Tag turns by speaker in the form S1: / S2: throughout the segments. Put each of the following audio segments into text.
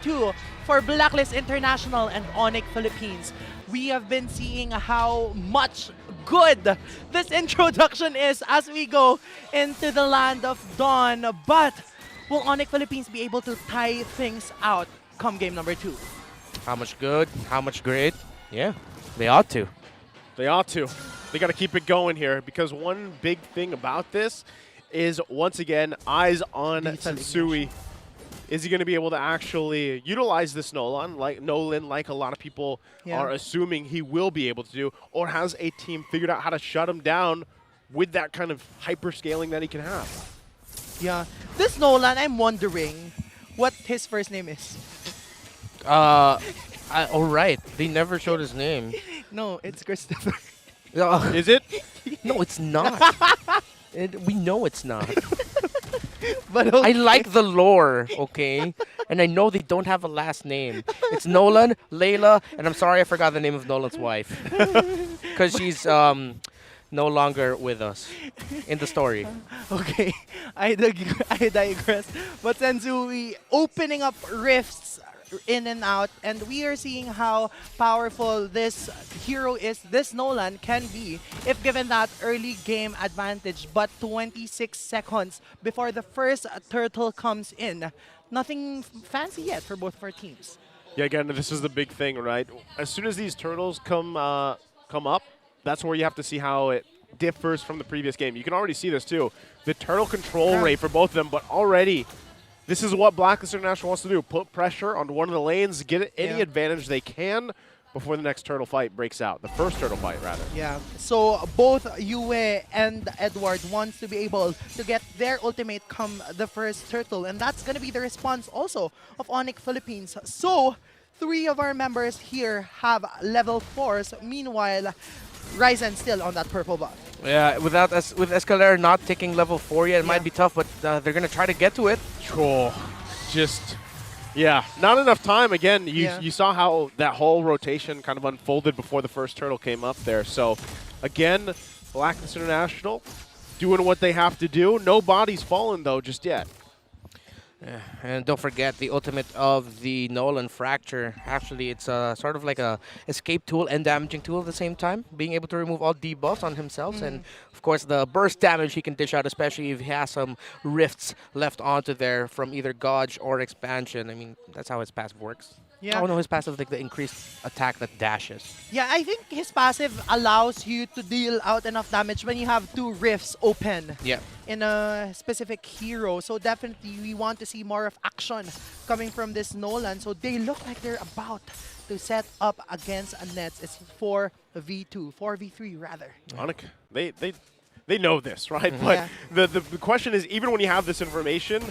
S1: 2 for Blacklist International and Onic Philippines. We have been seeing how much good this introduction is as we go into the land of Dawn. But will Onic Philippines be able to tie things out come game number 2?
S2: How much good? How much great? Yeah, they ought to.
S3: They ought to. They got to keep it going here because one big thing about this is, once again, eyes on Sensui. Is he going to be able to actually utilize this Nolan like a lot of people are assuming he will be able to do, or has a team figured out how to shut him down with that kind of hyper scaling that he can have?
S1: Yeah, this Nolan, I'm wondering what his first name is.
S2: All right, they never showed his name.
S1: No, it's Christopher.
S3: Is it?
S2: No, it's not. We know it's not.
S1: But okay.
S2: I like the lore, okay? And I know they don't have a last name. It's Nolan, Layla, and I'm sorry I forgot the name of Nolan's wife. Because she's no longer with us in the story.
S1: Okay, I digress. But Sensui opening up rifts in and out, and we are seeing how powerful this hero is, this Nolan can be if given that early game advantage. But 26 seconds before the first turtle comes in. Nothing fancy yet for both of our teams.
S3: Yeah, again, this is the big thing, right? As soon as these turtles come up, that's where you have to see how it differs from the previous game. You can already see this too. The turtle control rate for both of them, but already this is what Blacklist International wants to do. Put pressure on one of the lanes, get any advantage they can before the next turtle fight breaks out. The first turtle fight, rather.
S1: Yeah, so both Yue and Edward wants to be able to get their ultimate come the first turtle, and that's going to be the response also of Onic Philippines. So 3 of our members here have level 4s. Meanwhile, Ryzen still on that purple buff.
S2: Yeah, with Escalera not taking level 4 yet, it might be tough, but they're going to try to get to it.
S3: Sure. Just, not enough time. Again, you saw how that whole rotation kind of unfolded before the first turtle came up there. So, again, Blacklist International doing what they have to do. No bodies fallen, though, just yet.
S2: Yeah, and don't forget the ultimate of the Nolan Fracture. Actually, it's sort of like a escape tool and damaging tool at the same time, being able to remove all debuffs on himself. And, of course, the burst damage he can dish out, especially if he has some rifts left onto there from either Gauge or Expansion. I mean, that's how his passive works.
S1: Yeah.
S2: Oh, no, his passive is like the increased attack that dashes.
S1: Yeah, I think his passive allows you to deal out enough damage when you have 2 rifts open in a specific hero. So definitely we want to see more of action coming from this Nolan. So they look like they're about to set up against a Nets. It's 4v2, 4v3 rather.
S3: Onic, they know this, right? But the question is, even when you have this information,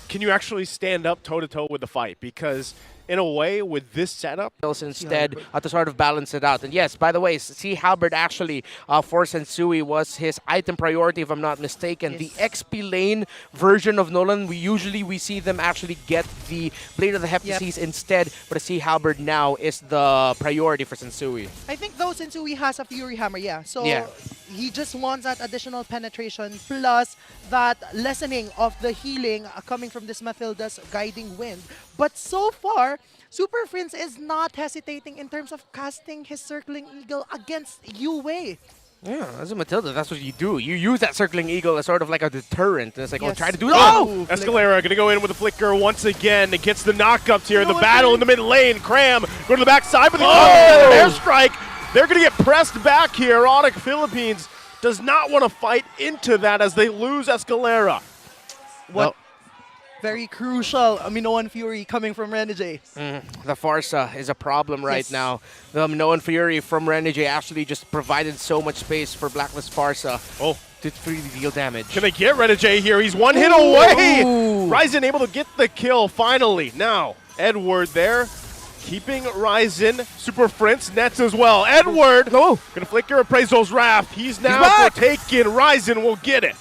S3: can you actually stand up toe-to-toe with the fight? Because in a way, with this setup,
S2: instead to sort of balance it out. And yes, by the way, Sea Halberd actually for Sensui was his item priority, if I'm not mistaken. The XP lane version of Nolan, we see them actually get the Blade of the Heptases instead, but the Sea Halberd now is the priority for Sensui.
S1: I think though Sensui has a Fury Hammer, so he just wants that additional penetration plus that lessening of the healing coming from this Mathilda's Guiding Wind. But so far, Super Prince is not hesitating in terms of casting his Circling Eagle against Yue.
S2: Yeah, as a Matilda, that's what you do. You use that Circling Eagle as sort of like a deterrent. And it's like, try to do it. Oh!
S3: Escalera going to go in with a flicker once again. It gets the knockups here. The battle in the mid lane. Cram go to the backside, but the airstrike. They're going to get pressed back here. Onic Philippines does not want to fight into that as they lose Escalera.
S1: What? Very crucial Minoan Fury coming from Renegade.
S2: The Farsa is a problem right now. The Minoan Fury from Renegade actually just provided so much space for Blacklist Farsa to really deal damage.
S3: Can they get Renegade here? He's one hit away! Ryzen able to get the kill finally. Now, Edward there, keeping Ryzen. Super Prince nets as well. Edward gonna flicker Appraisal's Wrath. He's now taken. Ryzen will get it.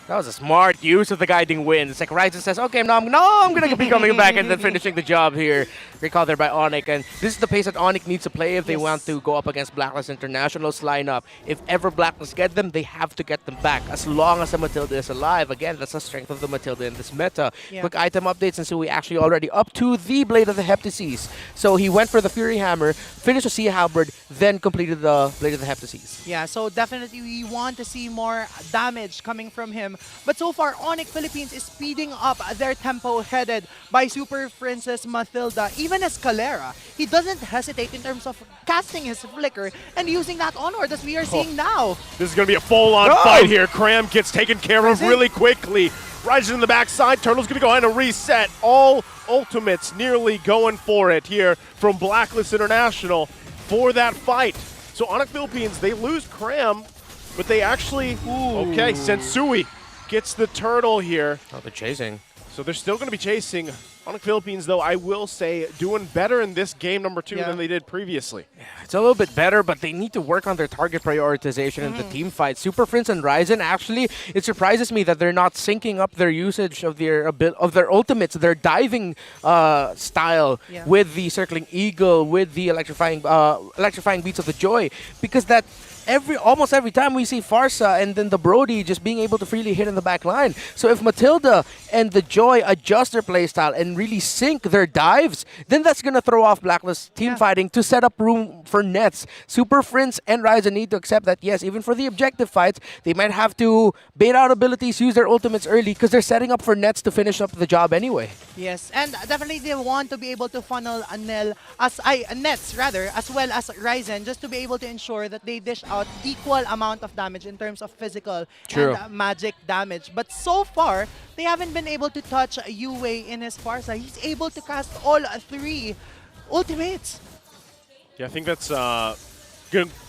S2: That was a smart use of the guiding wind. It's like Ryzen says, okay, I'm going to be coming back and then finishing the job here. Great call there by Onic. And this is the pace that Onic needs to play if they want to go up against Blacklist International's lineup. If ever Blacklist get them, they have to get them back. As long as the Matilda is alive. Again, that's the strength of the Matilda in this meta.
S1: Yeah.
S2: Quick item updates, and so we actually already up to the Blade of the Heptases. So he went for the Fury Hammer, finished the Sea Halberd, then completed the Blade of the Heptases.
S1: Yeah, so definitely we want to see more damage coming from him. But so far, Onic Philippines is speeding up their tempo headed by Super Princess Matilda. Even Escalera, he doesn't hesitate in terms of casting his flicker and using that onward as we are seeing now.
S3: This is going to be a full-on fight here. Cram gets taken care of really quickly. Rising in the backside, Turtle's going to go ahead and reset. All ultimates nearly going for it here from Blacklist International for that fight. So Onic Philippines, they lose Cram, but they actually, okay, Sensui gets the turtle here.
S2: Oh, they're chasing.
S3: So they're still going to be chasing. Onic Philippines, though, I will say, doing better in this game number 2 than they did previously.
S2: It's a little bit better, but they need to work on their target prioritization in the team fight. Super Prince and Ryzen, actually, it surprises me that they're not syncing up their usage of their ultimates, their diving style with the Circling Eagle, with the electrifying beats of the Joy, because that almost every time we see Farsa and then the Brody just being able to freely hit in the back line. So if Matilda and the Joy adjust their playstyle and really sync their dives, then that's going to throw off Blacklist team fighting to set up room for nets. Super Prince and Ryzen need to accept that, yes, even for the objective fights, they might have to bait out abilities, use their ultimates early because they're setting up for nets to finish up the job anyway.
S1: Yes, and definitely they want to be able to funnel nets rather, as well as Ryzen, just to be able to ensure that they dish out equal amount of damage in terms of physical and magic damage. But so far, they haven't been able to touch Yue in his Farsa. He's able to cast all 3 ultimates.
S3: Yeah, I think that's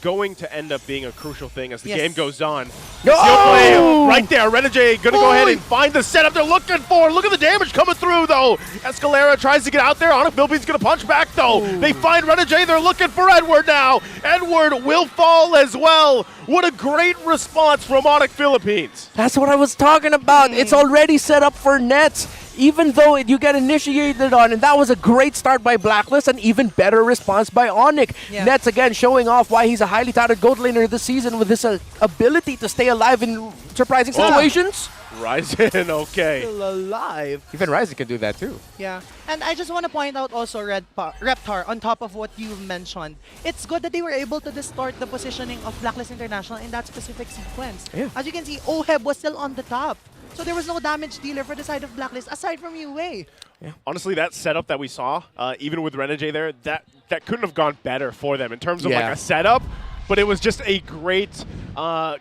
S3: going to end up being a crucial thing as the game goes on.
S2: No!
S3: Right there, Renegade going to go ahead and find the setup they're looking for. Look at the damage coming through, though. Escalera tries to get out there. Onic Philippines going to punch back, though. They find Renegade. They're looking for Edward now. Edward will fall as well. What a great response from Onic Philippines.
S2: That's what I was talking about. It's already set up for nets, even though you get initiated on, and that was a great start by Blacklist, an even better response by Onic. Nets again showing off why he's a highly touted gold laner this season with his ability to stay alive in surprising situations.
S3: Ryzen, okay.
S1: Still alive.
S2: Even Ryzen can do that too.
S1: Yeah, and I just want to point out also Reptar, on top of what you mentioned, it's good that they were able to distort the positioning of Blacklist International in that specific sequence. As you can see, Oheb was still on the top. So there was no damage dealer for the side of Blacklist aside from Yue.
S3: Honestly, that setup that we saw, even with Renegade there, that couldn't have gone better for them in terms of like a setup. But it was just a great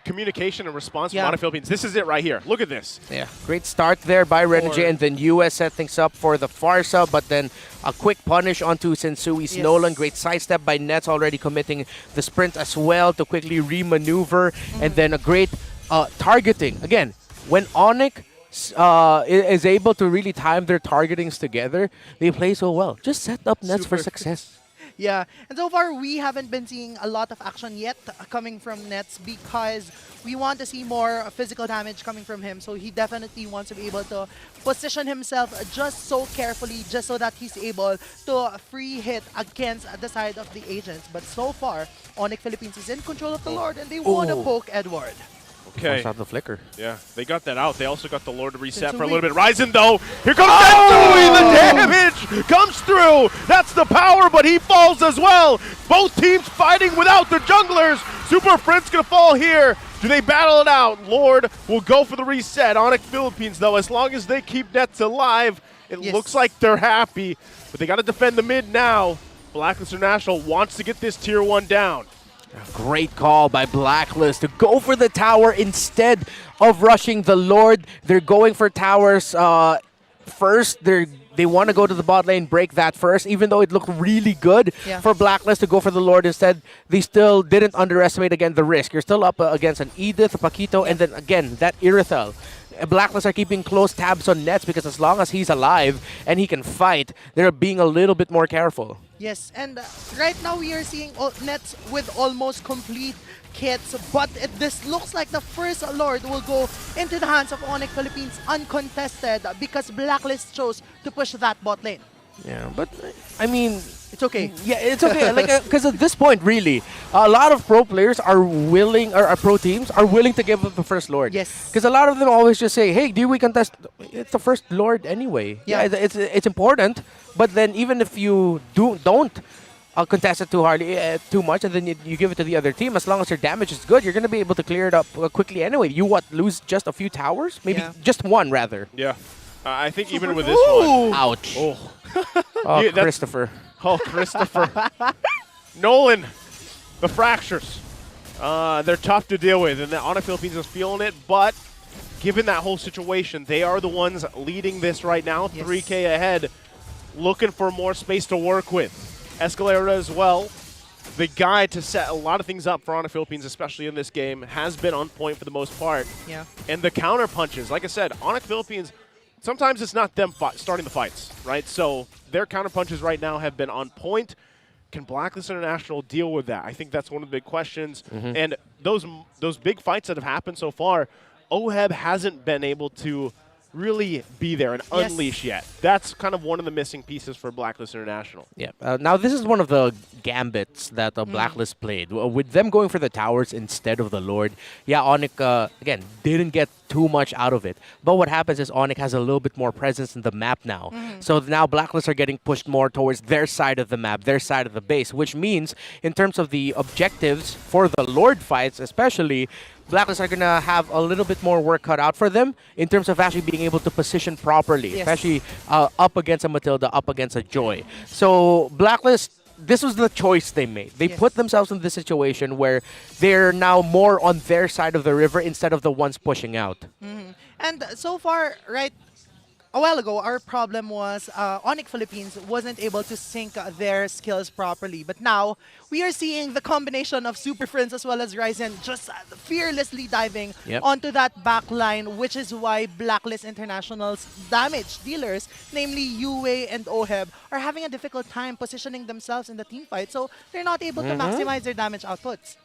S3: communication and response from Onic Philippines. This is it right here. Look at this.
S2: Yeah, great start there by Renegade, and then US set things up for the Farsa, but then a quick punish onto Sensui's Nolan. Great sidestep by Nets, already committing the sprint as well to quickly re-maneuver, and then a great targeting. Again, when Onic is able to really time their targetings together, they play so well. Just set up nets for success.
S1: Yeah, and so far we haven't been seeing a lot of action yet coming from Nets because we want to see more physical damage coming from him. So he definitely wants to be able to position himself just so carefully, just so that he's able to free hit against the side of the agents. But so far, Onic Philippines is in control of the Lord and they want to poke Edward.
S3: Okay.
S2: Force out the flicker.
S3: Yeah, they got that out. They also got the Lord to reset for a little bit. Ryzen, though. Here comes Sensui. The damage comes through. That's the power, but he falls as well. Both teams fighting without the junglers. Super Prince going to fall here. Do they battle it out? Lord will go for the reset. Onic Philippines, though, as long as they keep Nets alive, it looks like they're happy. But they got to defend the mid now. Blacklist International wants to get this tier 1 down.
S2: Great call by Blacklist to go for the tower instead of rushing the Lord. They're going for towers first. They want to go to the bot lane, break that first, even though it looked really good for Blacklist to go for the Lord instead. They still didn't underestimate, again, the risk. You're still up against an Edith, a Paquito, and then, again, that Irithel. Blacklist are keeping close tabs on Nets because as long as he's alive and he can fight, they're being a little bit more careful.
S1: Yes, and right now we are seeing Nets with almost complete kits, but this looks like the first Lord will go into the hands of Onic Philippines uncontested because Blacklist chose to push that bot lane.
S2: Yeah, but I mean,
S1: It's okay.
S2: yeah, it's okay. Like, because at this point, really, a lot of pro players are willing, or pro teams are willing to give up the first Lord.
S1: Yes.
S2: Because a lot of them always just say, "Hey, do we contest?" It's the first Lord anyway.
S1: Yeah.
S2: It's important. But then even if you don't contest it too hard, too much, and then you give it to the other team, as long as your damage is good, you're gonna be able to clear it up quickly anyway. You lose just a few towers, maybe
S1: Yeah.
S2: just one rather.
S3: Yeah. I think even with this one.
S2: Ouch.
S3: Oh,
S2: Oh,
S3: Yeah, that's-
S2: Christopher.
S3: oh Christopher. Nolan, the fractures. They're tough to deal with, and the Onic Philippines is feeling it, but given that whole situation, they are the ones leading this right now,
S1: Yes.
S3: 3K ahead, looking for more space to work with. Escalera as well, the guy to set a lot of things up for Onic Philippines, especially in this game, has been on point for the most part.
S1: Yeah.
S3: And the counter punches, like I said, Onic Philippines, sometimes it's not them starting the fights, right? So their counter punches right now have been on point. Can Blacklist International deal with that? I think that's one of the big questions. And those big fights that have happened so far, OHEB hasn't been able to really be there and
S1: Yes.
S3: unleash yet. That's kind of one of the missing pieces for Blacklist International.
S2: Yeah. Now this is one of the gambits that Blacklist played. With them going for the towers instead of the Lord. Yeah, Onic again didn't get too much out of it. But what happens is Onic has a little bit more presence in the map now. So now Blacklist are getting pushed more towards their side of the map, their side of the base, which means in terms of the objectives for the Lord fights, especially, Blacklist are gonna have a little bit more work cut out for them in terms of actually being able to position properly,
S1: Yes.
S2: especially up against a Matilda, up against a Joy. So Blacklist, this was the choice they made. They
S1: Yes.
S2: put themselves in this situation where they're now more on their side of the river instead of the ones pushing out.
S1: And so far, right, a while ago, our problem was Onic Philippines wasn't able to sync their skills properly. But now, we are seeing the combination of Super Friends as well as Ryzen just fearlessly diving
S2: Yep.
S1: onto that back line, which is why Blacklist International's damage dealers, namely Yue and OHEB, are having a difficult time positioning themselves in the team fight. So they're not able to maximize their damage outputs.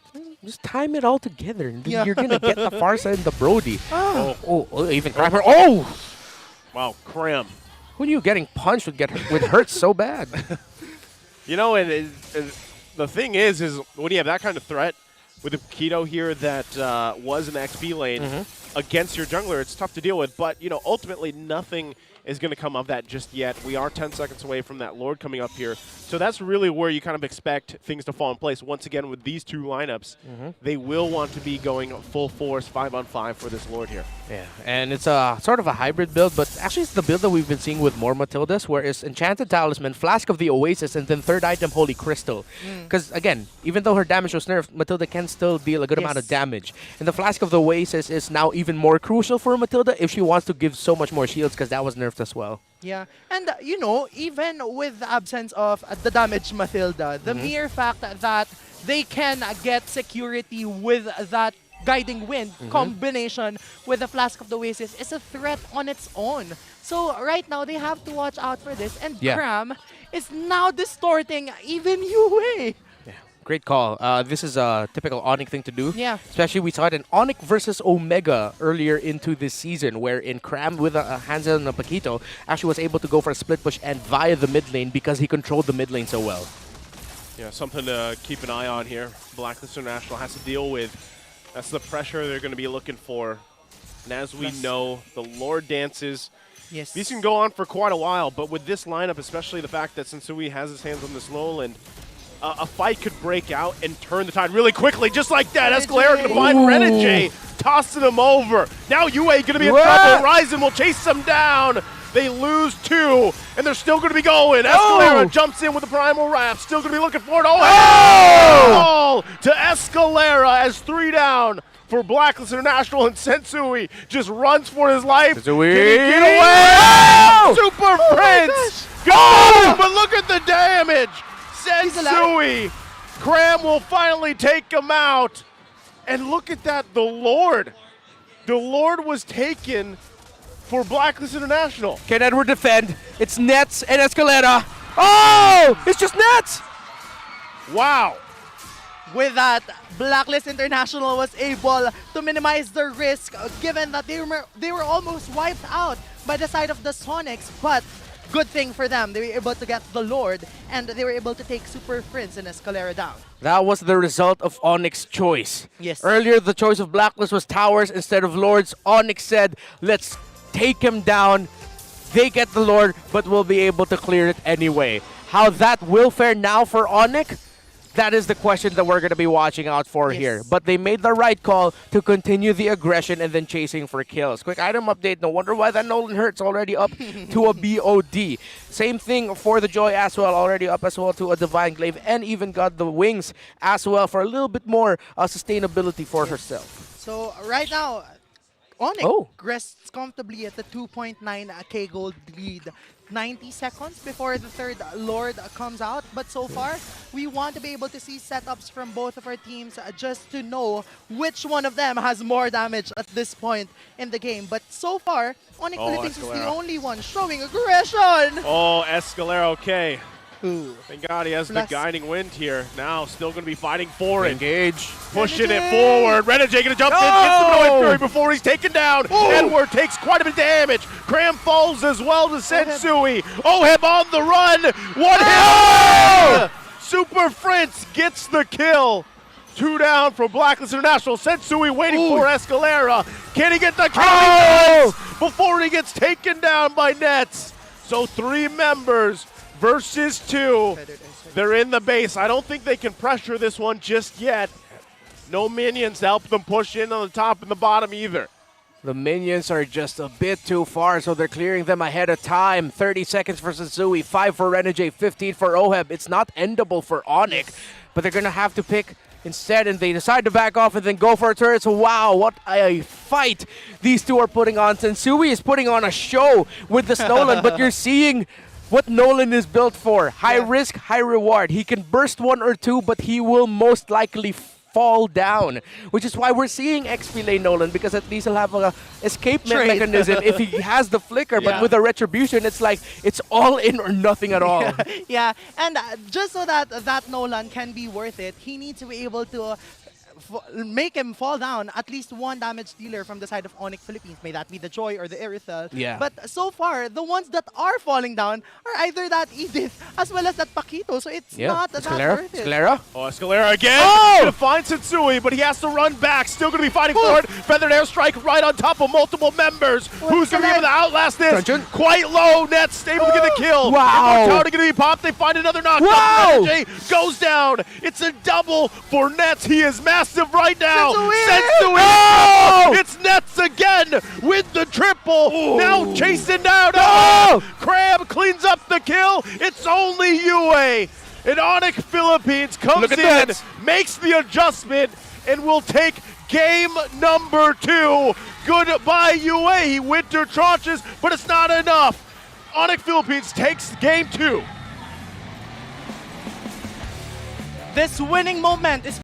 S2: Just time it all together, and then
S1: Yeah.
S2: you're gonna get the Farsa and the Brody.
S1: Ah.
S2: Even Kramer. Oh,
S3: Wow, Cram.
S2: who knew getting punched would hurt so bad?
S3: You know, and the thing is when you have that kind of threat with a Keto here that was an XP lane against your jungler, it's tough to deal with. But, you know, ultimately nothing is going to come of that just yet. We are 10 seconds away from that Lord coming up here. So that's really where you kind of expect things to fall in place. Once again, with these two lineups, they will want to be going full force 5-on-5 for this Lord here.
S2: Yeah, and it's a sort of a hybrid build, but actually it's the build that we've been seeing with more Matildas, where it's Enchanted Talisman, Flask of the Oasis, and then third item, Holy Crystal. Because again, even though her damage was nerfed, Matilda can still deal a good amount of
S1: Yes.
S2: damage. And the Flask of the Oasis is now even more crucial for Matilda if she wants to give so much more shields, because that was nerfed as well.
S1: Yeah, and you know, even with the absence of the damaged Matilda, the mere fact that they can get security with that guiding wind combination with the Flask of the Oasis is a threat on its own. So right now they have to watch out for this, and
S2: Yeah.
S1: Cram is now distorting even Yue.
S2: Great call. This is a typical Onic thing to do.
S1: Yeah.
S2: Especially we saw it in Onic versus Omega earlier into this season, where in Cram with a Hansel and a Paquito actually was able to go for a split push and via the mid lane because he controlled the mid lane so well.
S3: Yeah, something to keep an eye on here. Blacklist International has to deal with. That's the pressure they're going to be looking for. And as we
S1: Yes.
S3: know, the Lord dances,
S1: Yes.
S3: these can go on for quite a while, but with this lineup, especially the fact that Sensui has his hands on this lowland, a fight could break out and turn the tide really quickly, just like that. Escalera going to find Renegade, tossing him over. Now Yue going to be in trouble. Ryzen will chase them down. They lose two, and they're still going to be going. Escalera jumps in with the Primal Wrap, still going to be looking for it. Oh! To Escalera as 3 down for Blacklist International, and Sensui just runs for his life.
S2: Sensui.
S3: Can he get away?
S2: Oh!
S3: Super Prince! Go! But look at the damage! Sensui! Cram will finally take him out. And look at that, the Lord The Lord was taken for Blacklist International.
S2: Can Edward defend? It's Nets and Escalera. Oh! It's just Nets!
S3: Wow.
S1: With that, Blacklist International was able to minimize the risk given that they were almost wiped out by the side of the Sonics, but good thing for them, they were able to get the Lord and they were able to take Super Prince and Escalera down.
S2: That was the result of Onic's choice.
S1: Yes.
S2: Earlier, the choice of Blacklist was towers instead of lords. Onic said, let's take him down. They get the Lord, but we'll be able to clear it anyway. How that will fare now for Onic, that is the question that we're going to be watching out for here. But they made the right call to continue the aggression and then chasing for kills. Quick item update. No wonder why that Nolan Hurt's already up to a BOD. Same thing for the Joy as well. Already up as well to a Divine Glaive. And even got the Wings as well for a little bit more sustainability for herself.
S1: So right now, Onic rests comfortably at the 2.9k gold lead. 90 seconds before the third Lord comes out. But so far, we want to be able to see setups from both of our teams just to know which one of them has more damage at this point in the game. But so far, Onic Philippines is the only one showing aggression.
S3: Oh, Escalera, okay.
S1: Ooh.
S3: Thank God he has the guiding wind here. Now still going to be fighting for it.
S2: Engage.
S3: Pushing it forward. Renegade going to jump in. Gets the Noise Fury before he's taken down.
S2: Ooh.
S3: Edward takes quite a bit of damage. Cram falls as well to Sensui. Oheb on the run. One hit. Super Prince gets the kill. 2 down from Blacklist International. Sensui waiting for Escalera. Can he get the kill before he gets taken down by Nets? So 3 members versus 2. They're in the base. I don't think they can pressure this one just yet. No minions to help them push in on the top and the bottom either.
S2: The minions are just a bit too far, so they're clearing them ahead of time. 30 seconds for Sensui, 5 for Renegade, 15 for Oheb. It's not endable for Onic, but they're going to have to pick instead, and they decide to back off and then go for a turret. So wow, what a fight these two are putting on. Sensui is putting on a show with this Nolan, but you're seeing what Nolan is built for. High risk, high reward. He can burst 1 or 2, but he will most likely fall down, which is why we're seeing XP lane Nolan, because at least he'll have a escape mechanism if he has the flicker. But with the retribution, it's like it's all in or nothing at all.
S1: Yeah, and just so that Nolan can be worth it, he needs to be able to make him fall down at least 1 damage dealer from the side of Onic Philippines. May that be the Joy or the Irithel.
S2: Yeah.
S1: But so far, the ones that are falling down are either that Edith as well as that Paquito. So it's not that worth it.
S2: Escalera?
S3: Oh, Escalera again. Gonna find Sensui, but he has to run back. Still gonna be fighting for it. Feathered airstrike right on top of multiple members. Who's gonna be able to outlast this? Quite low. Nets able to get the kill.
S2: Wow.
S3: Immortality gonna be popped. They find another knockdown.
S2: Wow.
S3: Renegade goes down. It's a double for Nets. He is massive right now.
S1: Sensui!
S3: Oh! It's Nets again with the triple. Now chasing down. Crab cleans up the kill. It's only Yue. And Onic Philippines comes in, makes the adjustment, and will take game number 2. Goodbye, Yue. He winter tranches, but it's not enough. Onic Philippines takes game 2.
S1: This winning moment is